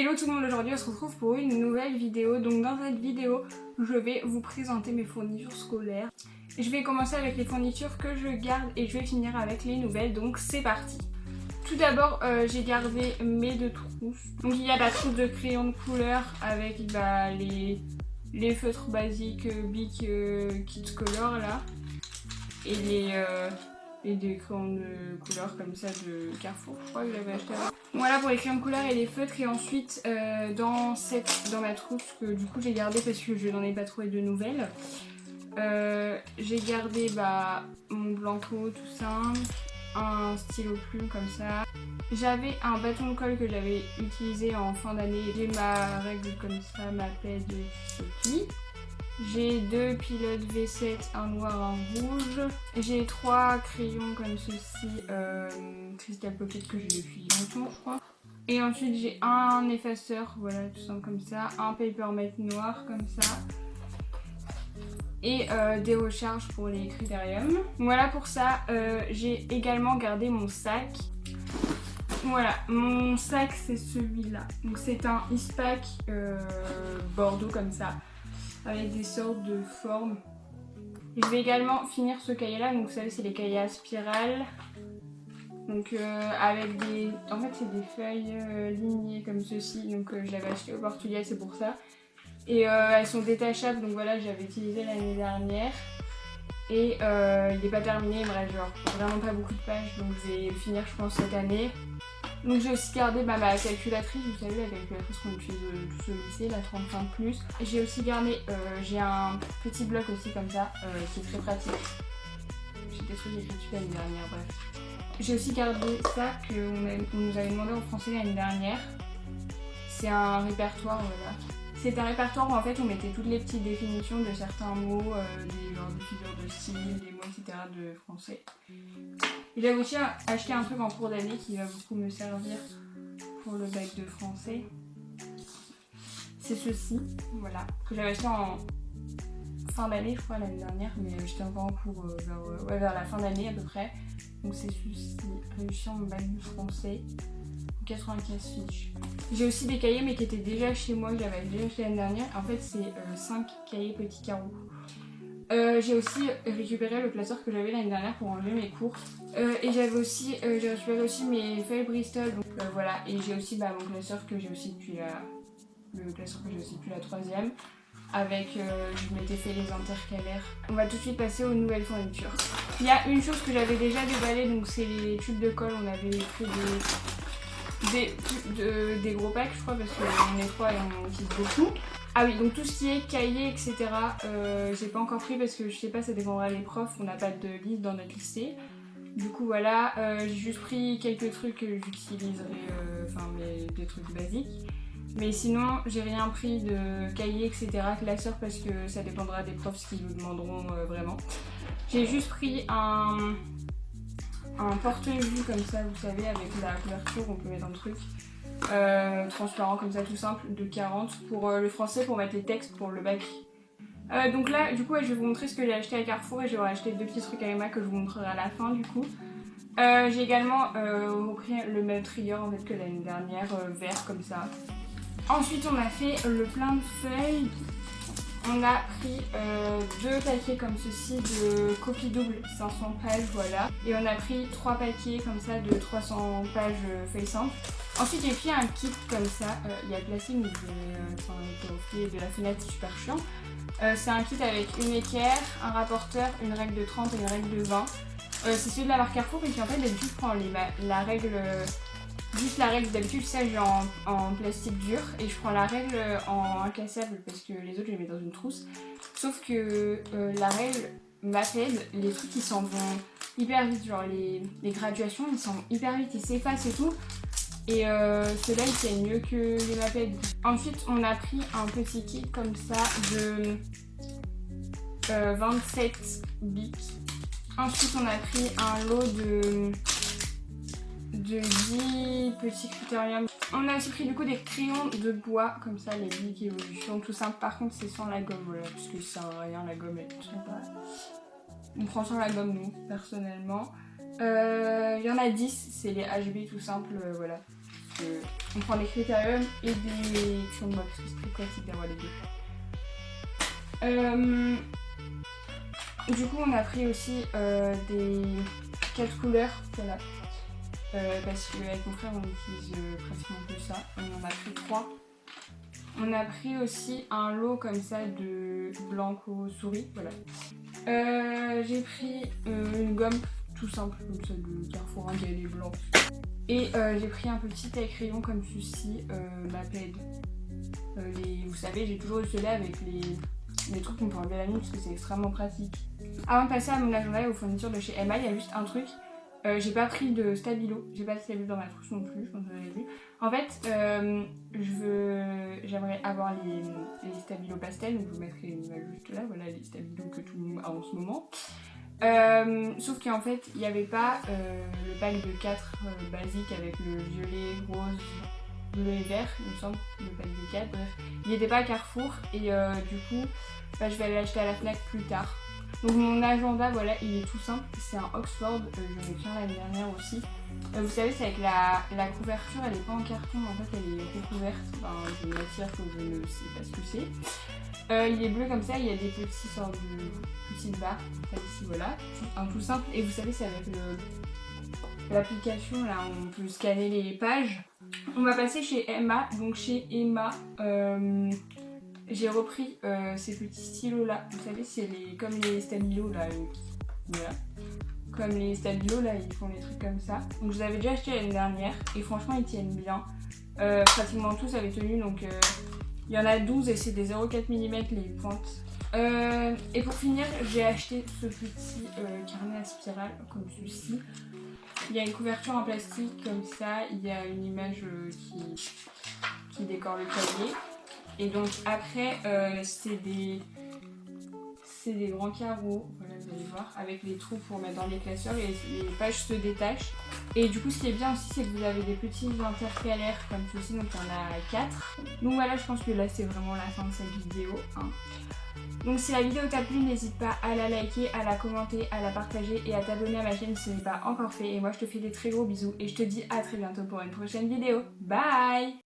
Hello tout le monde, aujourd'hui on se retrouve pour une nouvelle vidéo. Donc dans cette vidéo, je vais vous présenter mes fournitures scolaires. Je vais commencer avec les fournitures que je garde et je vais finir avec les nouvelles, donc c'est parti. Tout d'abord, j'ai gardé mes deux trousses. Donc il y a la trousse de crayons de couleur avec les feutres basiques Bic Kids Color là. Et des crayons de couleur comme ça de Carrefour, je crois que j'avais acheté avant. Voilà pour les crayons de couleur et les feutres. Et ensuite dans ma trousse que du coup j'ai gardé parce que je n'en ai pas trouvé de nouvelles, j'ai gardé mon blanco tout simple, un stylo plume comme ça. J'avais un bâton de colle que j'avais utilisé en fin d'année. J'ai ma règle comme ça, ma paix de Sophie. J'ai deux pilotes V7, un noir, un rouge. J'ai trois crayons comme ceci, Crystal Pocket que j'ai depuis longtemps je crois. Et ensuite j'ai un effaceur, voilà tout simple comme ça, un papermate noir comme ça. Et des recharges pour les critériums. Voilà pour ça, j'ai également gardé mon sac. Voilà, mon sac c'est celui-là. Donc c'est un Eastpak bordeaux comme ça, avec des sortes de formes. Je vais également finir ce cahier là, donc vous savez c'est les cahiers à spirale. Donc avec des... En fait c'est des feuilles lignées comme ceci, donc je l'avais acheté au Portugal, c'est pour ça. Et elles sont détachables, donc voilà, j'avais utilisé l'année dernière. Et il n'est pas terminé, il me reste genre vraiment pas beaucoup de pages, donc je vais le finir je pense cette année. Donc j'ai aussi gardé ma calculatrice, vous savez la calculatrice qu'on utilise tous au lycée, la 35+. J'ai aussi gardé, j'ai un petit bloc aussi comme ça, qui est très pratique. J'ai des trucs écrits l'année dernière, bref. J'ai aussi gardé ça qu'on nous avait demandé en français l'année dernière. C'est un répertoire, voilà. C'est un répertoire où en fait on mettait toutes les petites définitions de certains mots, des genres de figures de style, des mots etc. de français. J'avais aussi acheté un truc en cours d'année qui va beaucoup me servir pour le bac de français. C'est ceci, voilà, que j'avais acheté en fin d'année, je crois l'année dernière, mais j'étais encore en cours vers la fin d'année à peu près. Donc c'est ceci, réussir mon bac de français, 95 fiches. J'ai aussi des cahiers mais qui étaient déjà chez moi, que j'avais déjà acheté l'année dernière. En fait c'est 5 cahiers petits carreaux. J'ai aussi récupéré le classeur que j'avais l'année dernière pour enlever mes cours. Et j'ai récupéré aussi mes feuilles Bristol, donc voilà. Et j'ai aussi mon classeur que j'ai aussi depuis la 3e. Avec, je m'étais fait les intercalaires. On va tout de suite passer aux nouvelles fournitures. Il y a une chose que j'avais déjà déballée, donc c'est les tubes de colle. On avait pris des gros packs, je crois, parce qu'on est 3 et on utilise beaucoup. Ah oui, donc tout ce qui est cahier, etc. J'ai pas encore pris parce que je sais pas, ça dépendra des profs. On n'a pas de liste dans notre lycée. Du coup, voilà, j'ai juste pris quelques trucs que j'utiliserai, des trucs basiques. Mais sinon, j'ai rien pris de cahier, etc. classeur parce que ça dépendra des profs ce qu'ils nous demanderont vraiment. J'ai juste pris un porte-vue comme ça, vous savez, avec la couverture, on peut mettre un truc transparent comme ça, tout simple, de 40 pour le français, pour mettre les textes pour le bac. Donc là, du coup, je vais vous montrer ce que j'ai acheté à Carrefour et j'aurai acheté deux petits trucs à Emma que je vous montrerai à la fin du coup. J'ai également repris le même trier en fait que l'année dernière, vert comme ça. Ensuite, on a fait le plein de feuilles. On a pris deux paquets comme ceci de copie double 500 pages, voilà. Et on a pris 3 paquets comme ça de 300 pages feuilles simples. Ensuite, j'ai pris un kit comme ça. Il y a le plastique, mais de la fenêtre, c'est super chiant. C'est un kit avec une équerre, un rapporteur, une règle de 30 et une règle de 20. C'est celui de la marque Carrefour, mais qui en fait d'habitude je prends la règle. Juste la règle d'habitude, ça j'ai en plastique dur et je prends la règle en incassable parce que les autres je les mets dans une trousse. Sauf que la règle m'appelle, les trucs ils s'en vont hyper vite, genre les graduations ils s'en vont hyper vite, ils s'effacent et tout. Et ceux-là ils tiennent mieux que les Maped. Ensuite on a pris un petit kit comme ça de 27 bics. Ensuite on a pris un lot de 10 petits critériums. On a aussi pris du coup des crayons de bois comme ça, les Bic Evolution, tout simple. Par contre c'est sans la gomme, voilà, parce que ça sert à rien la gomme, elle est pas... On prend sans la gomme nous, personnellement. Il y en a 10, c'est les HB tout simple, voilà. on prend des critériums et des crayons de bois parce que c'est très pratique d'avoir les deux. Du coup on a pris aussi des 4 couleurs, voilà. Parce qu'avec mon frère on utilise pratiquement que ça. On en a pris 3. On a pris aussi un lot comme ça de Blanco-Souris, voilà. J'ai pris une gomme tout simple comme celle de Carrefour, hein, elle est blanche. Et j'ai pris un petit taille-crayon comme ceci, ma plaide. Vous savez, j'ai toujours eu ceux-là avec les trucs qu'on peut enlever la nuit parce que c'est extrêmement pratique. Avant de passer à mon agenda et aux fournitures de chez Emma, il y a juste un truc. J'ai pas pris de stabilo, j'ai pas de stabilo dans ma trousse non plus, je pense que vous avez vu. En fait, j'aimerais avoir les stabilos pastel, donc je vous mettrai une image juste là, voilà les stabilos que tout le monde a en ce moment. Sauf qu'en fait, il n'y avait pas le pack de 4 basiques avec le violet, rose, bleu et vert, il me semble, le pack de 4, bref. Il n'était pas à Carrefour et du coup, je vais aller l'acheter à la FNAC plus tard. Donc mon agenda, voilà, il est tout simple, c'est un Oxford, j'en ai pris l'année dernière aussi. Vous savez, c'est avec la couverture, elle n'est pas en carton, en fait elle est recouverte, enfin d'une matière que je ne sais pas ce que c'est. Il est bleu comme ça, il y a des petits sortes de petites barres, ici voilà, un tout simple. Et vous savez, c'est avec l'application, là on peut scanner les pages. On va passer chez Emma, donc chez Emma, j'ai repris ces petits stylos là, vous savez c'est comme les stabilos là, voilà. Comme les stabilos là, ils font des trucs comme ça. Donc je les avais déjà achetés l'année dernière et franchement ils tiennent bien. Pratiquement tous avaient tenu, donc il y en a 12 et c'est des 0,4 mm les pointes. Et pour finir, j'ai acheté ce petit carnet à spirale comme celui-ci. Il y a une couverture en plastique comme ça, il y a une image qui décore le clavier. Et donc après, c'est des grands carreaux, voilà vous allez voir, avec des trous pour mettre dans les classeurs et les pages se détachent. Et du coup ce qui est bien aussi c'est que vous avez des petits intercalaires comme ceci, donc il y en a 4. Donc voilà, je pense que là c'est vraiment la fin de cette vidéo, hein. Donc si la vidéo t'a plu, n'hésite pas à la liker, à la commenter, à la partager et à t'abonner à ma chaîne si ce n'est pas encore fait. Et moi je te fais des très gros bisous et je te dis à très bientôt pour une prochaine vidéo. Bye!